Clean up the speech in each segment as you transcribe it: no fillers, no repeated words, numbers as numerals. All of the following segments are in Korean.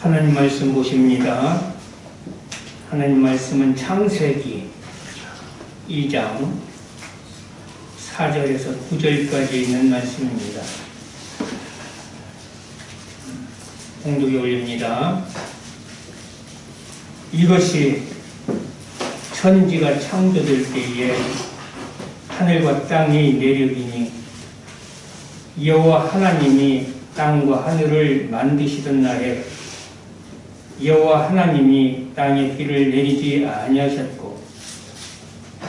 하나님 말씀 보십니다. 하나님 말씀은 창세기 2장 4절에서 9절까지 있는 말씀입니다. 공독에 올립니다. 이것이 천지가 창조될 때에 하늘과 땅이 내력이니 여호와 하나님이 땅과 하늘을 만드시던 날에 여호와 하나님이 땅에 비를 내리지 아니하셨고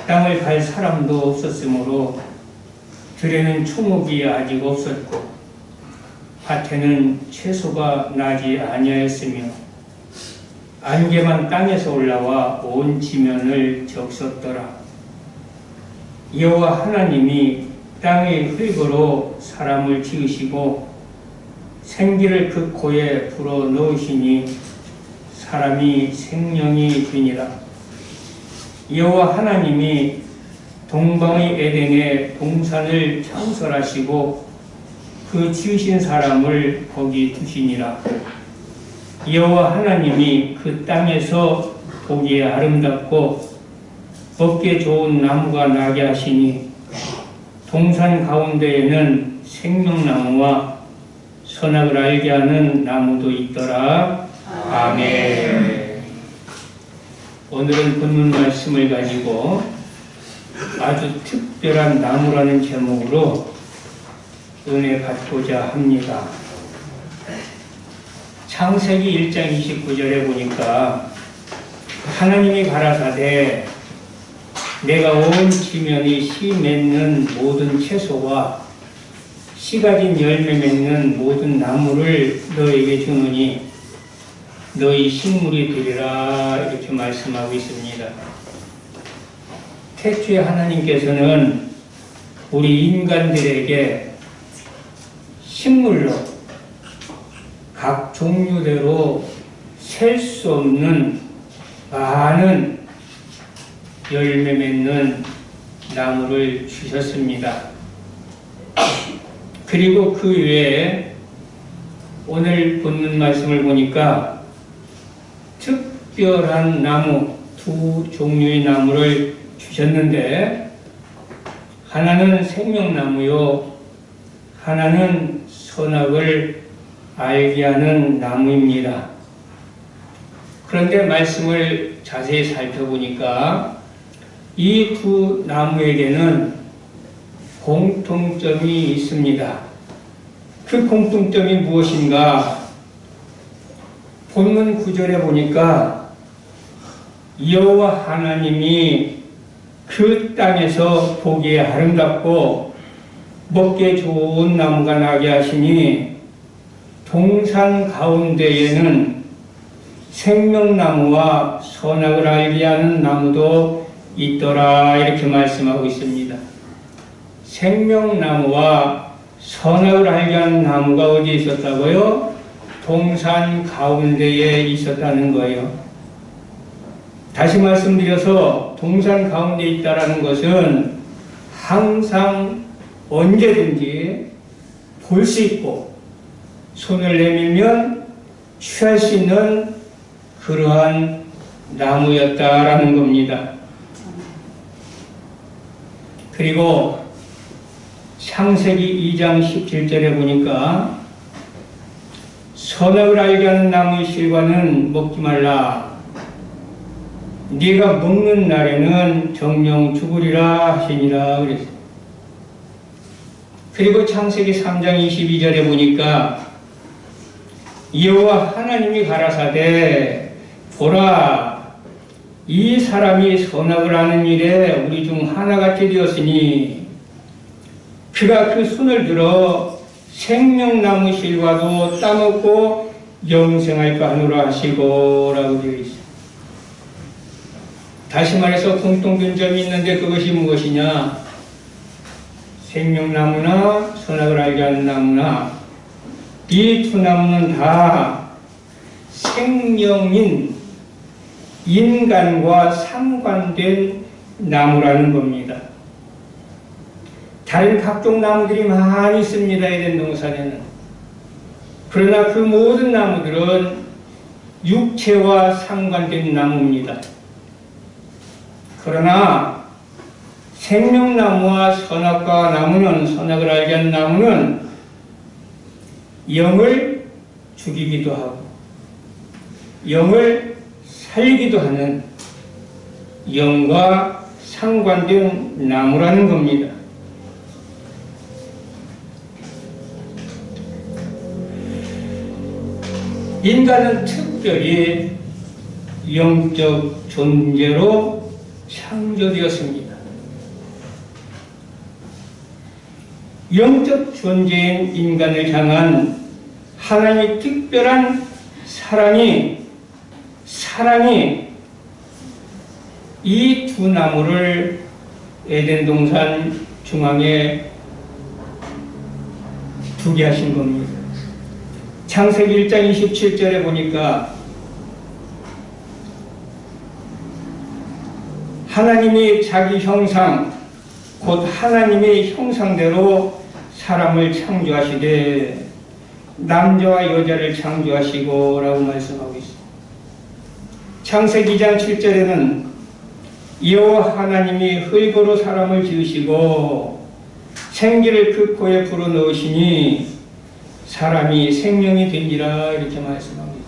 땅을 갈 사람도 없었으므로 들에는 초목이 아직 없었고 밭에는 채소가 나지 아니하였으며 안개만 땅에서 올라와 온 지면을 적셨더라. 여호와 하나님이 땅의 흙으로 사람을 지으시고 생기를 그 코에 불어 넣으시니 사람이 생명이 되니라. 여호와 하나님이 동방의 에덴에 동산을 창설하시고 그 지으신 사람을 거기 두시니라. 여호와 하나님이 그 땅에서 보기에 아름답고 먹기에 좋은 나무가 나게 하시니 동산 가운데에는 생명나무와 선악을 알게 하는 나무도 있더라. 아멘. 오늘은 본문 말씀을 가지고 아주 특별한 나무라는 제목으로 은혜 받고자 합니다. 창세기 1장 29절에 보니까 하나님이 가라사대 내가 온 지면이 씨 맺는 모든 채소와 씨 가진 열매 맺는 모든 나무를 너에게 주노니 너희 식물이 되리라 이렇게 말씀하고 있습니다. 태초에 하나님께서는 우리 인간들에게 식물로 각 종류대로 셀 수 없는 많은 열매 맺는 나무를 주셨습니다. 그리고 그 외에 오늘 본문 말씀을 보니까 특별한 나무, 두 종류의 나무를 주셨는데 하나는 생명나무요 하나는 선악을 알게 하는 나무입니다. 그런데 말씀을 자세히 살펴보니까 이 두 나무에게는 공통점이 있습니다. 그 공통점이 무엇인가? 본문 9절에 보니까 여호와 하나님이 그 땅에서 보기에 아름답고 먹기에 좋은 나무가 나게 하시니 동산 가운데에는 생명나무와 선악을 알게 하는 나무도 있더라 이렇게 말씀하고 있습니다. 생명나무와 선악을 알게 하는 나무가 어디에 있었다고요? 동산 가운데에 있었다는 거예요. 다시 말씀드려서 동산 가운데에 있다라는 것은 항상 언제든지 볼 수 있고 손을 내밀면 취할 수 있는 그러한 나무였다라는 겁니다. 그리고 창세기 2장 17절에 보니까 선악을 알게 하는 나무의 실과는 먹지 말라. 네가 먹는 날에는 정령 죽으리라 하시니라 그랬어요. 그리고 창세기 3장 22절에 보니까 여호와 하나님이 가라사대 보라 이 사람이 선악을 아는 일에 우리 중 하나같이 되었으니 그가 그 손을 들어 생명나무 실과도 따먹고 영생할까 하노라 하시고 라고 되어 있습니다. 다시 말해서 공통점이 있는데 그것이 무엇이냐? 생명나무나 선악을 알게 하는 나무나 이 두 나무는 다 생명인 인간과 상관된 나무라는 겁니다. 다른 각종 나무들이 많이 있습니다. 에덴 동산에는. 그러나 그 모든 나무들은 육체와 상관된 나무입니다. 그러나 생명나무와 선악과 나무는, 선악을 알게 하는 나무는 영을 죽이기도 하고 영을 살리기도 하는 영과 상관된 나무라는 겁니다. 인간은 특별히 영적 존재로 창조되었습니다. 영적 존재인 인간을 향한 하나님의 특별한 사랑이 이 두 나무를 에덴 동산 중앙에 두게 하신 겁니다. 창세기 1장 27절에 보니까 하나님이 자기 형상, 곧 하나님의 형상대로 사람을 창조하시되 남자와 여자를 창조하시고 라고 말씀하고 있습니다. 창세기 2장 7절에는 여호와 하나님이 흙으로 사람을 지으시고 생기를 그 코에 불어넣으시니 사람이 생명이 된지라 이렇게 말씀합니다.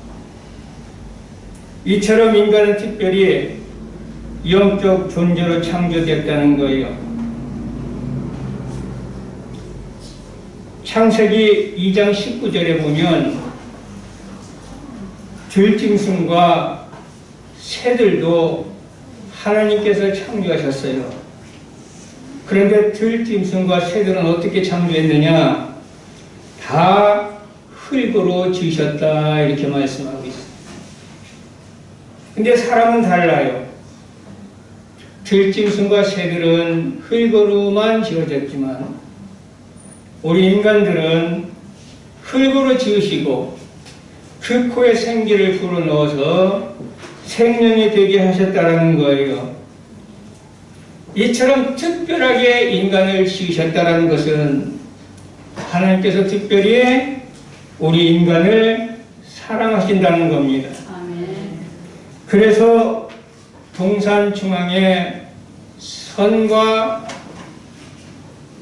이처럼 인간은 특별히 영적 존재로 창조됐다는 거예요. 창세기 2장 19절에 보면 들짐승과 새들도 하나님께서 창조하셨어요. 그런데 들짐승과 새들은 어떻게 창조했느냐? 다 흙으로 지으셨다 이렇게 말씀하고 있어요. 근데 사람은 달라요. 들짐승과 새들은 흙으로만 지어졌지만 우리 인간들은 흙으로 지으시고 그 코에 생기를 불어넣어서 생명이 되게 하셨다는 거예요. 이처럼 특별하게 인간을 지으셨다는 것은 하나님께서 특별히 우리 인간을 사랑하신다는 겁니다. 그래서 동산 중앙에 선과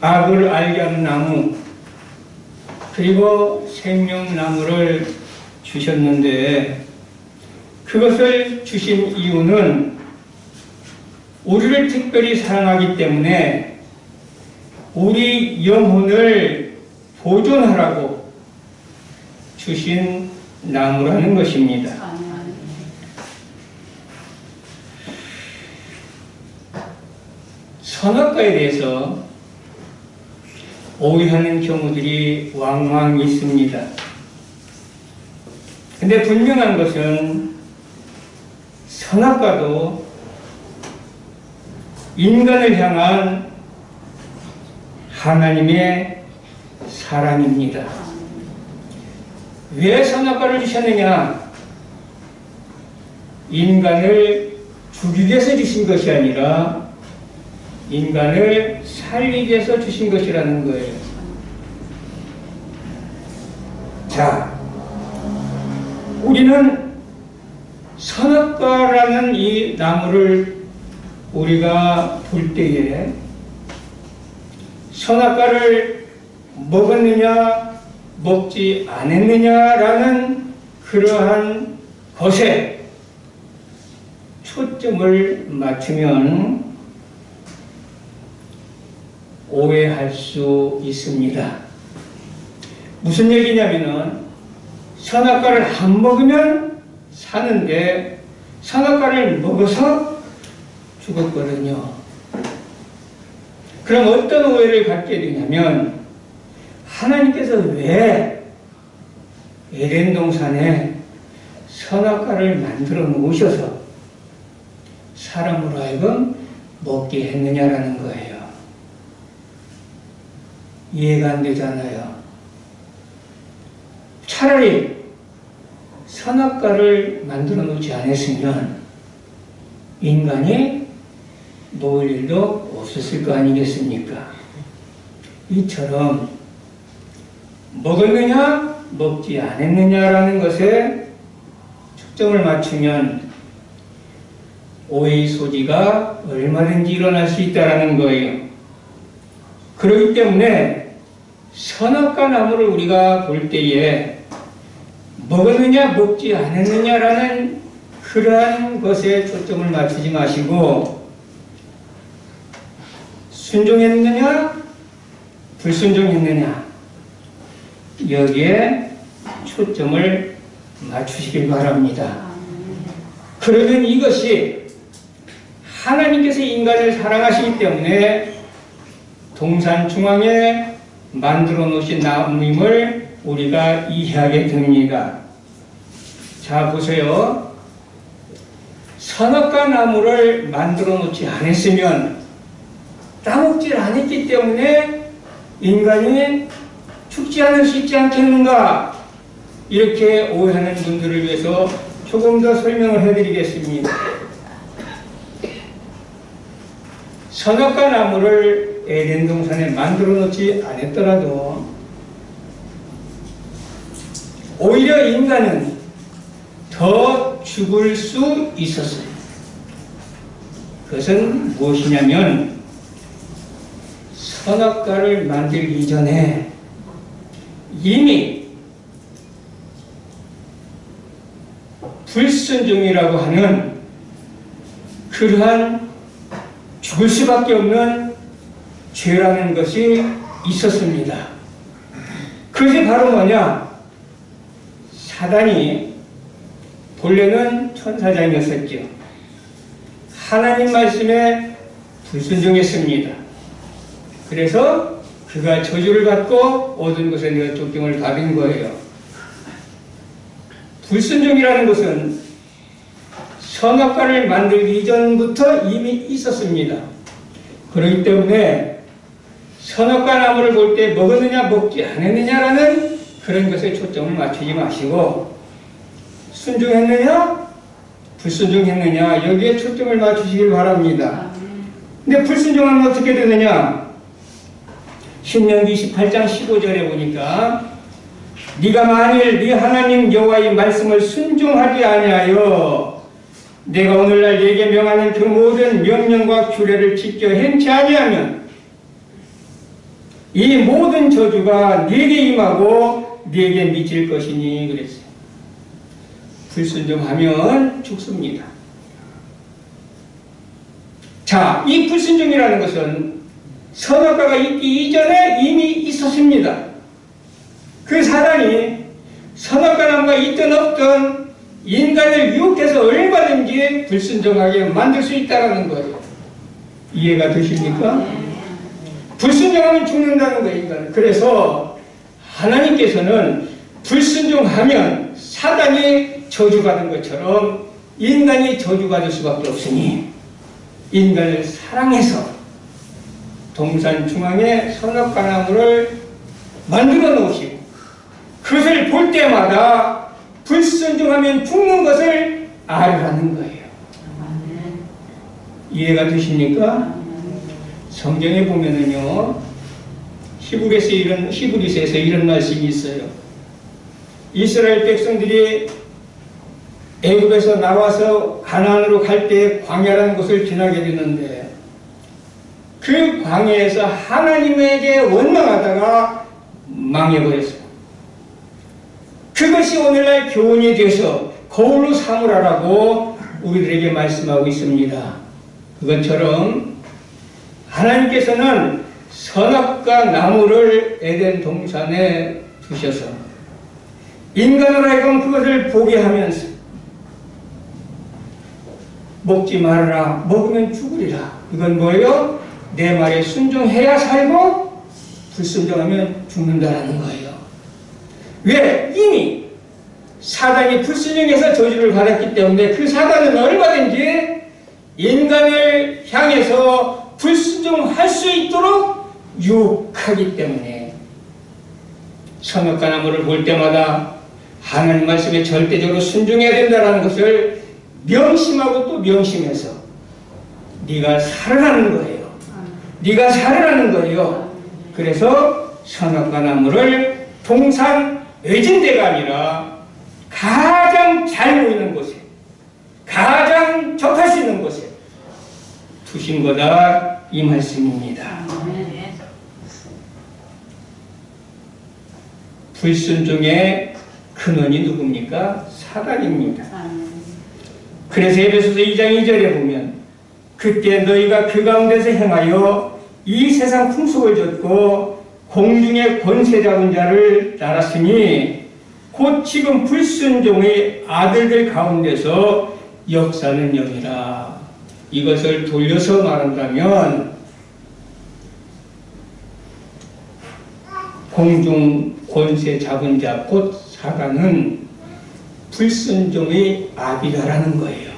악을 알게 하는 나무 그리고 생명나무를 주셨는데 그것을 주신 이유는 우리를 특별히 사랑하기 때문에 우리 영혼을 보존하라고 주신 나무라는 것입니다. 선악과에 대해서 오해하는 경우들이 왕왕 있습니다. 근데 분명한 것은 선악과도 인간을 향한 하나님의 사랑입니다. 왜 선악과를 주셨느냐? 인간을 죽이기 위해서 주신 것이 아니라 인간을 살리기 위해서 주신 것이라는 거예요. 자, 우리는 선악과라는 이 나무를 우리가 볼 때에 선악과를 먹었느냐 먹지 않았느냐라는 그러한 것에 초점을 맞추면 오해할 수 있습니다. 무슨 얘기냐면은 선악과를 안 먹으면 사는데 선악과를 먹어서 죽었거든요. 그럼 어떤 오해를 갖게 되냐면 하나님께서 왜 에덴 동산에 선악과를 만들어 놓으셔서 사람으로 하여금 먹게 했느냐라는 거예요. 이해가 안 되잖아요. 차라리 선악과를 만들어 놓지 않았으면 인간이 먹을 일도 없었을 거 아니겠습니까? 이처럼 먹었느냐 먹지 않았느냐라는 것에 초점을 맞추면 오해의 소지가 얼마든지 일어날 수 있다는 거예요. 그렇기 때문에 선악과 나무를 우리가 볼 때에 먹었느냐 먹지 않았느냐라는 그러한 것에 초점을 맞추지 마시고 순종했느냐 불순종했느냐 여기에 초점을 맞추시길 바랍니다. 그러면 이것이 하나님께서 인간을 사랑하시기 때문에 동산 중앙에 만들어 놓으신 나무임을 우리가 이해하게 됩니다. 자, 보세요. 선악과 나무를 만들어 놓지 않았으면 따먹질 않았기 때문에 인간이 죽지 않을 수 있지 않겠는가? 이렇게 오해하는 분들을 위해서 조금 더 설명을 해드리겠습니다. 선악과 나무를 에덴 동산에 만들어 놓지 않았더라도 오히려 인간은 더 죽을 수 있었어요. 그것은 무엇이냐면 선악과를 만들기 전에 이미 불순종이라고 하는 그러한 죽을 수밖에 없는 죄라는 것이 있었습니다. 그것이 바로 뭐냐? 사단이 본래는 천사장이었었죠. 하나님 말씀에 불순종했습니다. 그래서 그가 저주를 받고 모든 것에 내가 쫓김을 받은 거예요. 불순종이라는 것은 선악과를 만들기 이전부터 이미 있었습니다. 그렇기 때문에 선악과 나무를 볼 때 먹었느냐 먹지 않았느냐라는 그런 것에 초점을 맞추지 마시고 순종했느냐 불순종했느냐 여기에 초점을 맞추시길 바랍니다. 근데 불순종하면 어떻게 되느냐? 신명기 28장 15절에 보니까 네가 만일 네 하나님 여호와의 말씀을 순종하지 아니하여 내가 오늘날 네게 명하는 그 모든 명령과 규례를 지켜 행치 아니하면 이 모든 저주가 네게 임하고 네게 미칠 것이니 그랬어요. 불순종하면 죽습니다. 자, 이 불순종이라는 것은 선악과가 있기 이전에 이미 있었습니다. 그 사단이 선악과 나무가 있든 없든 인간을 유혹해서 얼마든지 불순종하게 만들 수 있다는 거예요. 이해가 되십니까? 불순종하면 죽는다는 거예요, 인간은. 그래서 하나님께서는 불순종하면 사단이 저주받은 것처럼 인간이 저주받을 수밖에 없으니 인간을 사랑해서 동산 중앙에 선악과 나무를 만들어 놓으시고 그것을 볼 때마다 불순종하면 죽는 것을 알으라는 거예요. 이해가 되십니까? 성경에 보면은요, 히브리서에서 이런 말씀이 있어요. 이스라엘 백성들이 애굽에서 나와서 가나안으로 갈 때 광야라는 곳을 지나게 되는데 그 광야에서 하나님에게 원망하다가 망해버렸어요. 그것이 오늘날 교훈이 돼서 거울로 삼으라라고 우리들에게 말씀하고 있습니다. 그것처럼 하나님께서는 선악과 나무를 에덴 동산에 두셔서 인간을 하여금 그것을 보게 하면서 먹지 말아라, 먹으면 죽으리라. 이건 뭐예요? 내 말에 순종해야 살고 불순종하면 죽는다는 거예요. 왜? 이미 사단이 불순종해서 저주를 받았기 때문에 그 사단은 얼마든지 인간을 향해서 불순종할 수 있도록 유혹하기 때문에 선악과 나무를 볼 때마다 하나님 말씀에 절대적으로 순종해야 된다는 것을 명심하고 또 명심해서 네가 살으라는 거예요. 네가 살으라는 거예요. 그래서 선악과 나무를 동산 외진 데가 아니라 가장 잘 보이는 곳에 두신 거다 이 말씀입니다. 불순종의 근원이 누굽니까? 사단입니다. 그래서 에베소서 2장 2절에 보면 그때 너희가 그 가운데서 행하여 이 세상 풍속을 좇고 공중의 권세 잡은 자를 따랐으니 곧 지금 불순종의 아들들 가운데서 역사는 영이라. 이것을 돌려서 말한다면 공중 권세 잡은 자 곧 사단은 불순종의 아비다라는 거예요.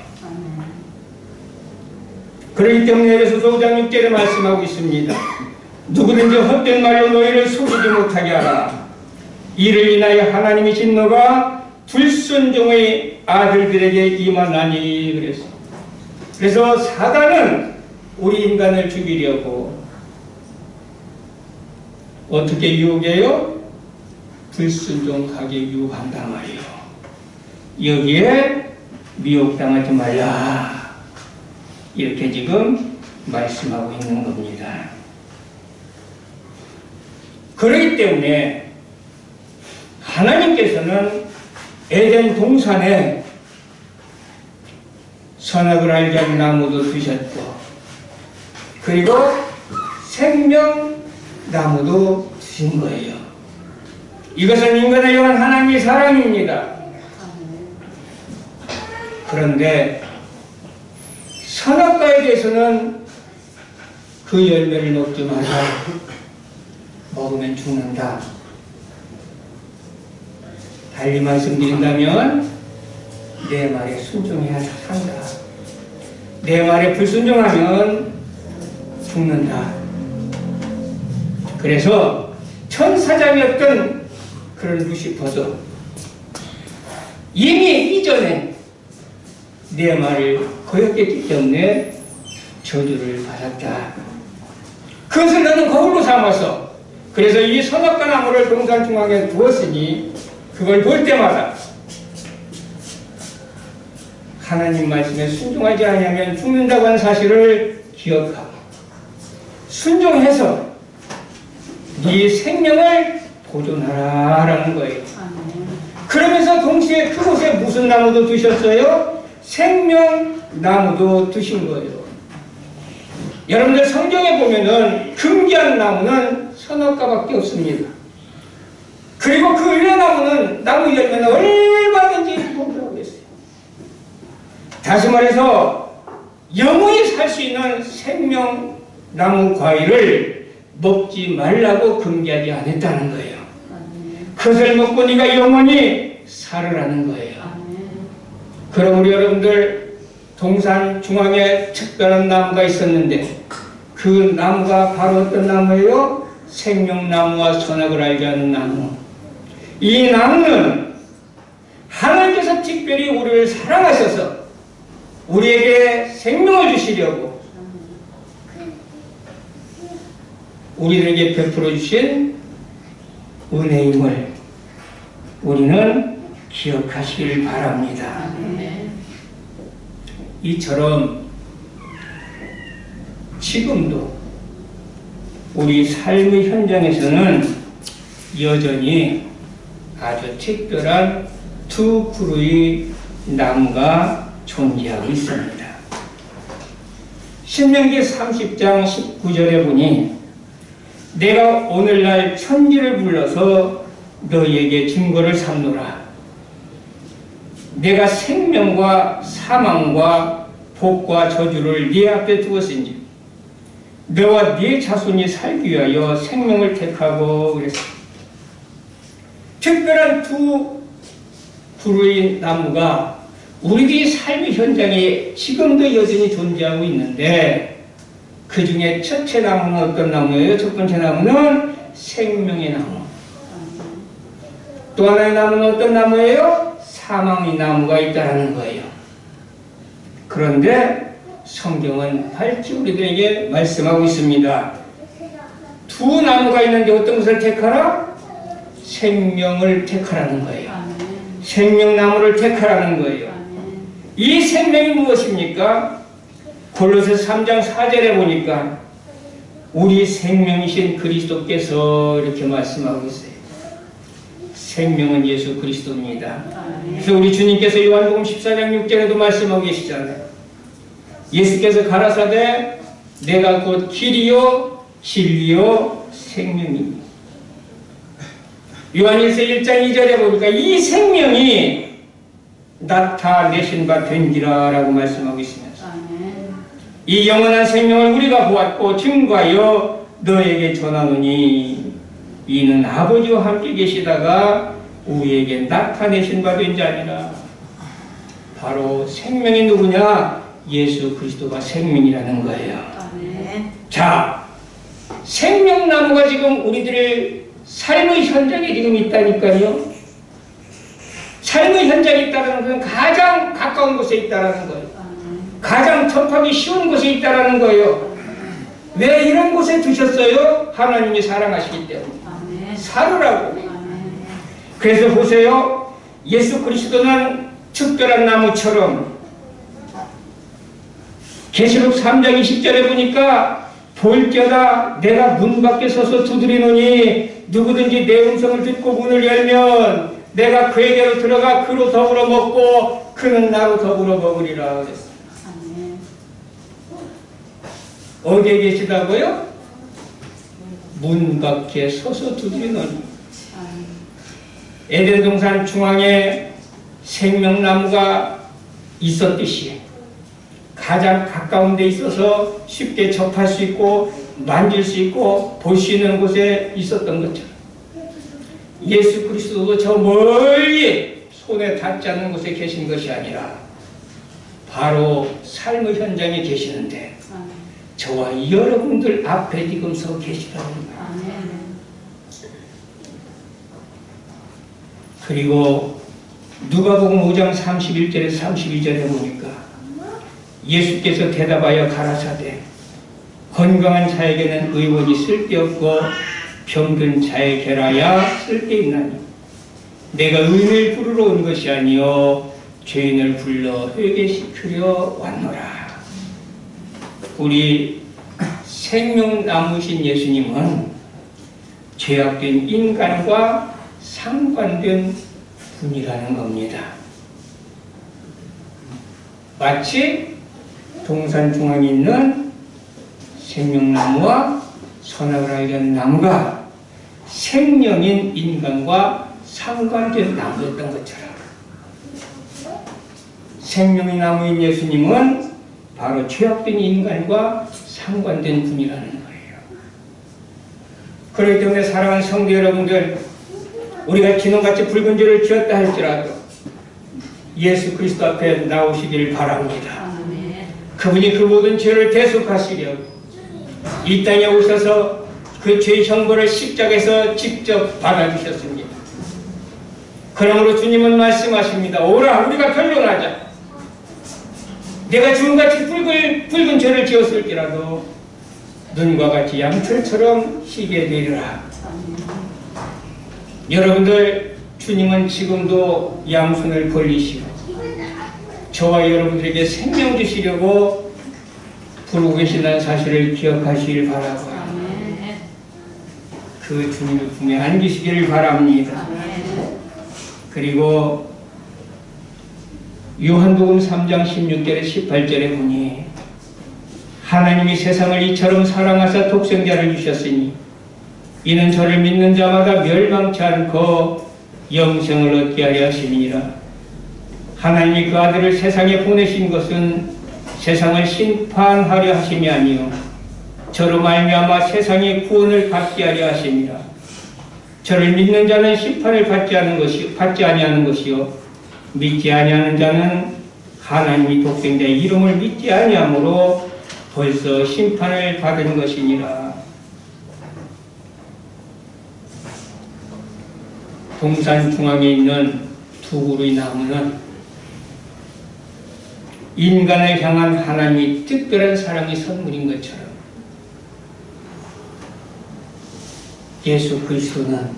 그렇기 때문에 에베소서 5장 6절에 말씀하고 있습니다. 누구든지 헛된 말로 너희를 속이지 못하게 하라. 이를 인하여 하나님이 진노가 불순종의 아들들에게 임하나니 그랬어요. 그래서 사단은 우리 인간을 죽이려고 어떻게 유혹해요? 불순종하게 유혹한단 말이에요. 여기에 미혹당하지 말라. 이렇게 지금 말씀하고 있는 겁니다. 그렇기 때문에 하나님께서는 에덴 동산에 선악을 알게 하는 나무도 두셨고 그리고 생명나무도 두신 거예요. 이것은 인간을 향한 하나님의 사랑입니다. 그런데 선악과에 대해서는 그 열매를 먹지 마라. 먹으면 죽는다. 달리 말씀드린다면 내 말에 순종해야 산다. 내 말에 불순종하면 죽는다. 그래서 천사장이었던 그런 루시퍼도 이미 이전에 내 말을 거역했기 때문에 저주를 받았다. 그것을 너는 거울로 삼아서 그래서 이 선악과 나무를 동산 중앙에 두었으니 그걸 볼 때마다 하나님 말씀에 순종하지 않으면 죽는다고 하는 사실을 기억하고 순종해서 네 생명을 보존하라라는 거예요. 그러면서 동시에 그곳에 무슨 나무도 두셨어요? 생명나무도 두신 거예요. 여러분들 성경에 보면은 금기한 나무는 선악과밖에 없습니다. 그리고 그 은혜나무는 나무 열매는 얼마든지 먹으라고 했어요. 다시 말해서 영원히 살 수 있는 생명나무 과일을 먹지 말라고 금기하지 않았다는 거예요. 그것을 먹고 네가 영원히 살으라는 거예요. 그럼 우리 여러분들 동산 중앙에 특별한 나무가 있었는데 그 나무가 바로 어떤 나무예요? 생명나무와 선악을 알게 하는 나무. 이 나무는 하나님께서 특별히 우리를 사랑하셔서 우리에게 생명을 주시려고 우리들에게 베풀어 주신 은혜임을 우리는 기억하시길 바랍니다. 이처럼 지금도 우리 삶의 현장에서는 여전히 아주 특별한 두 그루의 나무가 존재하고 있습니다. 신명기 30장 19절에 보니 내가 오늘날 천지를 불러서 너희에게 증거를 삼노라. 내가 생명과 사망과 복과 저주를 네 앞에 두었으니 너와 네 자손이 살기 위하여 생명을 택하고 그랬습니다. 특별한 두 그루의 나무가 우리들의 삶의 현장에 지금도 여전히 존재하고 있는데 그 중에 첫째 나무는 어떤 나무예요? 첫 번째 나무는 생명의 나무. 또 하나의 나무는 어떤 나무예요? 사망의 나무가 있다는 거예요. 그런데 성경은 밝히 우리들에게 말씀하고 있습니다. 두 나무가 있는데 어떤 것을 택하라? 생명을 택하라는 거예요. 생명나무를 택하라는 거예요. 이 생명이 무엇입니까? 골로새서 3장 4절에 보니까 우리 생명이신 그리스도께서 이렇게 말씀하고 있어요. 생명은 예수 그리스도입니다. 그래서 우리 주님께서 요한복음 14장 6절에도 말씀하고 계시잖아요. 예수께서 가라사대 내가 곧 길이요 진리요 생명이니. 요한일서 1장 2절에 보니까 이 생명이 나타내신 바 된지라 라고 말씀하고 있습니다. 이 영원한 생명을 우리가 보았고 증거하여 너에게 전하노니 이는 아버지와 함께 계시다가 우리에게 나타내신 바 된 자니라. 바로 생명이 누구냐? 예수 그리스도가 생명이라는 거예요. 자, 생명나무가 지금 우리들의 삶의 현장에 지금 있다니까요. 삶의 현장에 있다는 것은 가장 가까운 곳에 있다는 거예요. 가장 접하기 쉬운 곳에 있다는 거예요. 왜 이런 곳에 두셨어요? 하나님이 사랑하시기 때문에. 살으라고. 그래서 보세요. 예수 그리스도는 특별한 나무처럼 계시록 3장 20절에 보니까 볼때다 내가 문 밖에 서서 두드리노니 누구든지 내 음성을 듣고 문을 열면 내가 그에게로 들어가 그로 더불어 먹고 그는 나로 더불어 먹으리라 그랬어요. 어디에 계시다고요? 문 밖에 서서 두드리노니. 에덴 동산 중앙에 생명나무가 있었듯이 가장 가까운 데 있어서 쉽게 접할 수 있고 만질 수 있고 볼 수 있는 곳에 있었던 것처럼 예수 그리스도도 저 멀리 손에 닿지 않는 곳에 계신 것이 아니라 바로 삶의 현장에 계시는데 저와 여러분들 앞에 지금 서 계시다는 거예요. 그리고 누가복음 5장 31절에 32절에 보니까 예수께서 대답하여 가라사대 건강한 자에게는 의원이 쓸데없고 병든 자에게라야 쓸데있나니 내가 의인을 부르러 온 것이 아니요 죄인을 불러 회개시키려 왔노라. 우리 생명나무신 예수님은 죄악된 인간과 상관된 분이라는 겁니다. 마치 동산 중앙에 있는 생명나무와 선악을 알려는 나무가 생명인 인간과 상관된 나무였던 것처럼 생명의 나무인 예수님은 바로 죄악된 인간과 상관된 분이라는 거예요. 그렇기 때문에 사랑하는 성도 여러분들, 우리가 기놈같이 붉은 죄를 지었다 할지라도 예수 그리스도 앞에 나오시길 바랍니다. 그분이 그 모든 죄를 대속하시려고 이 땅에 오셔서 그 죄의 형벌을 십자가에서 직접 받아주셨습니다. 그러므로 주님은 말씀하십니다. 오라 우리가 변론하자. 내가 지금같이 붉은 죄를 지었을지라도 눈과 같이 양털처럼 희게 되리라. 여러분들 주님은 지금도 양손을 벌리시고 저와 여러분들에게 생명 주시려고 부르고 계신다는 사실을 기억하시길 바라고요. 그 주님의 품에 안기시기를 바랍니다. 그리고 요한복음 3장 16절에 18절에 보니 하나님이 세상을 이처럼 사랑하사 독생자를 주셨으니 이는 저를 믿는 자마다 멸망치 않고 영생을 얻게 하려 하심이니라. 하나님이 그 아들을 세상에 보내신 것은 세상을 심판하려 하심이 아니요 저로 말미암아 세상의 구원을 받게 하려 하심이라. 저를 믿는 자는 심판을 받지 아니하는 것이요 믿지 아니하는 자는 하나님이 독생자의 이름을 믿지 아니하므로 벌써 심판을 받은 것이니라. 동산 중앙에 있는 두 그루의 나무는 인간을 향한 하나님의 특별한 사랑의 선물인 것처럼 예수 그리스도는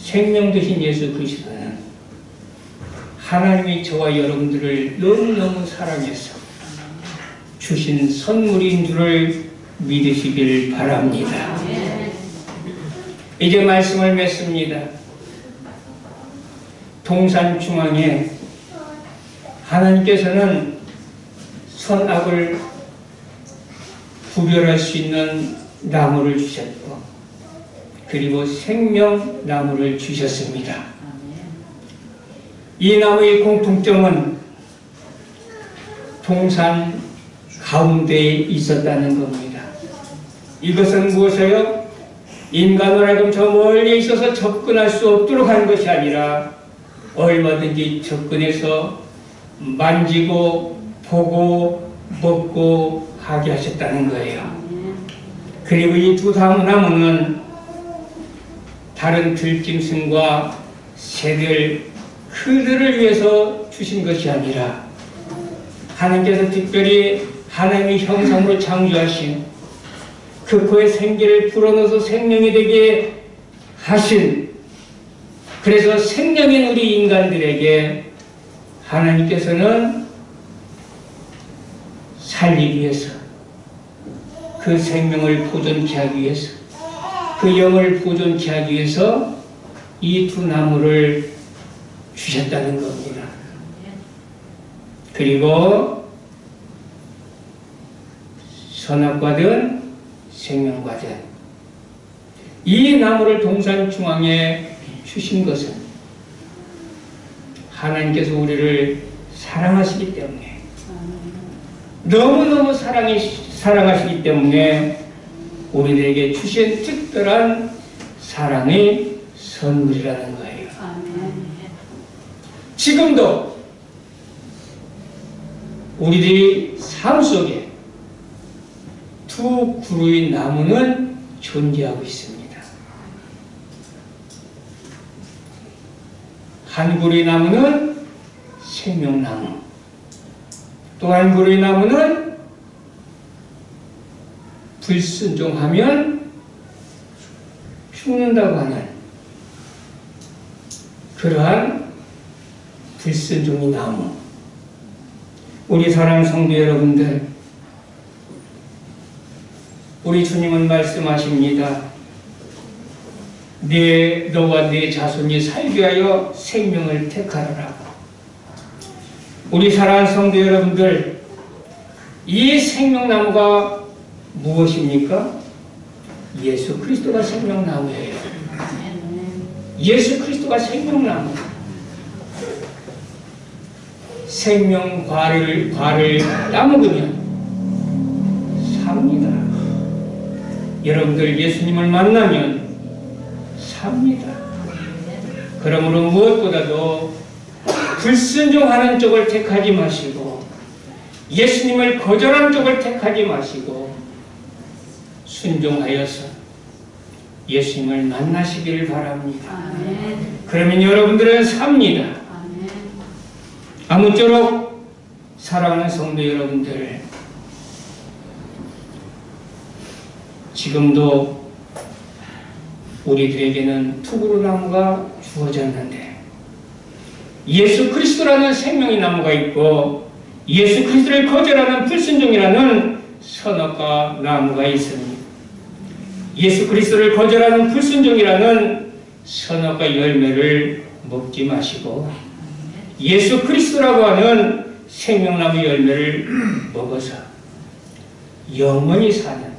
생명 되신 예수 그리스도는 하나님이 저와 여러분들을 너무너무 사랑해서 주신 선물인 줄을 믿으시길 바랍니다. 이제 말씀을 맺습니다. 동산 중앙에 하나님께서는 선악을 구별할 수 있는 나무를 주셨고, 그리고 생명나무를 주셨습니다. 이 나무의 공통점은 동산 가운데에 있었다는 겁니다. 이것은 무엇이에요? 인간을 하여금 저 멀리 있어서 접근할 수 없도록 하는 것이 아니라 얼마든지 접근해서 만지고 보고 먹고 하게 하셨다는 거예요. 그리고 이 두 나무는 다른 들짐승과 새들, 그들을 위해서 주신 것이 아니라 하나님께서 특별히 하나님의 형상으로 창조하신 그 코에 생기를 불어넣어서 생명이 되게 하신, 그래서 생명인 우리 인간들에게 하나님께서는 살리기 위해서, 그 생명을 보존케 하기 위해서, 그 영을 보존케 하기 위해서 이 두 나무를 주셨다는 겁니다. 그리고 선악과든 생명과든 이 나무를 동산 중앙에 주신 것은 하나님께서 우리를 사랑하시기 때문에, 너무너무 사랑하시기 때문에 우리들에게 주신 특별한 사랑의 선물이라는 거예요. 지금도 우리들의 삶 속에 두 그루의 나무는 존재하고 있습니다. 한 그루의 나무는 생명나무, 또 한 그루의 나무는 불순종하면 죽는다고 하는 그러한 불순종의 나무. 우리 사랑하는 성도 여러분들, 우리 주님은 말씀하십니다. 너와 네 자손이 살기 위하여 생명을 택하라고. 우리 사랑하는 성도 여러분들, 이 생명나무가 무엇입니까? 예수 그리스도가 생명나무예요. 예수 그리스도가 생명나무. 생명과를 따먹으면 삽니다. 여러분들 예수님을 만나면 삽니다. 그러므로 무엇보다도 불순종하는 쪽을 택하지 마시고, 예수님을 거절하는 쪽을 택하지 마시고, 순종하여서 예수님을 만나시기를 바랍니다. 그러면 여러분들은 삽니다. 아무쪼록 사랑하는 성도 여러분들, 지금도 우리들에게는 투구로나무가 주어졌는데 예수 그리스도라는 생명의 나무가 있고 예수 그리스도를 거절하는 불순종이라는 선악과 나무가 있습니다. 예수 그리스도를 거절하는 불순종이라는 선악과 열매를 먹지 마시고 예수 그리스도라고 하는 생명나무 열매를 먹어서 영원히 사는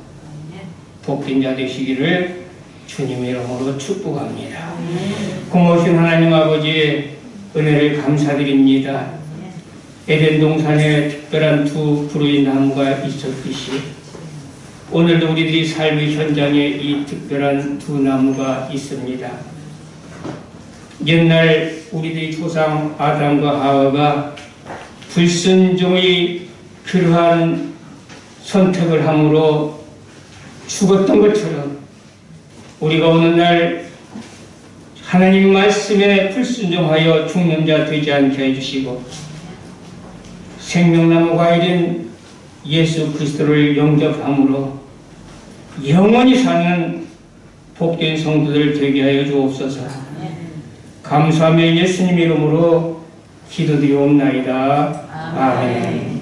복된 자 되시기를 주님의 이름으로 축복합니다. 고마우신 하나님 아버지의 은혜를 감사드립니다. 에덴 동산에 특별한 두 그루의 나무가 있었듯이 오늘도 우리들이 삶의 현장에 이 특별한 두 나무가 있습니다. 옛날 우리들의 조상 아담과 하와가 불순종의 그러한 선택을 함으로 죽었던 것처럼 우리가 오늘날 하나님 말씀에 불순종하여 죽는 자 되지 않게 해주시고 생명나무 과일인 예수 그리스도를 영접함으로 영원히 사는 복된 성도들 되게 하여 주옵소서. 감사하며 예수님 이름으로 기도드리옵나이다. 아멘.